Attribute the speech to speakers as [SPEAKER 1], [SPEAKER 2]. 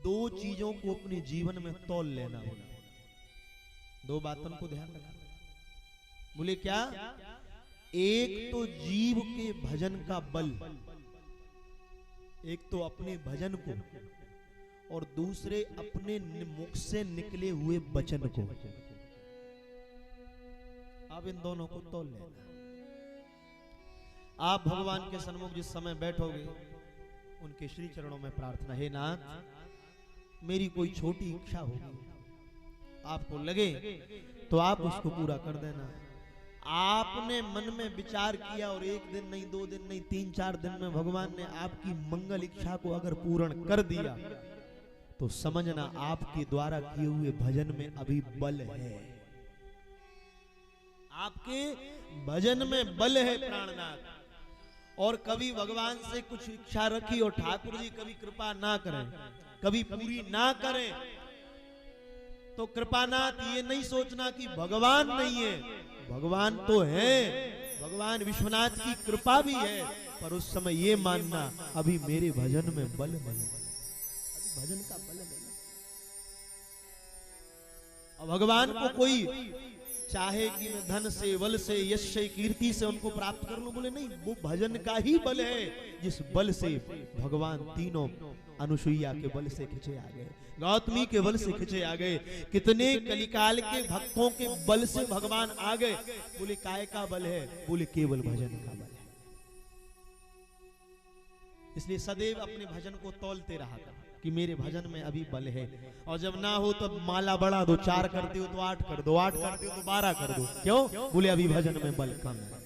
[SPEAKER 1] दो चीजों को अपने जीवन में तौल लेना होगा। दो बातों को ध्यान रखना। बोले क्या? एक तो जीव के भजन का बल, एक तो अपने भजन को, और दूसरे अपने मुख से निकले हुए वचन को। आप इन दोनों को तौल लेना। आप भगवान के सन्मुख जिस समय बैठोगे, उनके श्री चरणों में प्रार्थना, हे नाथ, मेरी कोई छोटी इच्छा होगी, आपको लगे तो आप उसको पूरा कर देना। आपने मन में विचार किया और एक दिन नहीं, दो दिन नहीं, 3-4 दिन में भगवान ने आपकी मंगल इच्छा को अगर पूर्ण कर दिया, तो समझना आपके द्वारा किए हुए भजन में अभी बल है। आपके भजन में बल है प्राणनाथ। और कभी भगवान से कुछ इच्छा रखी और ठाकुर जी कभी कृपा ना करें, कभी पूरी ना करें, तो कृपानाथ ये नहीं सोचना कि भगवान नहीं है, भगवान तो है, भगवान विश्वनाथ की कृपा भी है, पर उस समय ये मानना अभी मेरे भजन में बल नहीं, अभी भजन का बल नहीं। और भगवान को कोई चाहे कि मैं धन से, बल से, यश से, कीर्ति से उनको प्राप्त कर लूं, बोले नहीं, वो भजन का ही बल है, जिस बल से भगवान तीनों अनुसुईया के बल से खिंचे आ गए, गौतमी के बल से खिंचे आ गए, कितने कलिकाल के भक्तों के बल से भगवान आ गए। बोले काय का बल है? बोले केवल भजन का बल है। इसलिए सदैव अपने भजन को तौलते रहा कर कि मेरे भजन में अभी बल है। और जब ना हो तो माला बढ़ा दो, 4 कर दो तो 8 कर दो, 8 कर दो तो 12 कर दो। क्यों? बोले अभी भजन में बल कम है।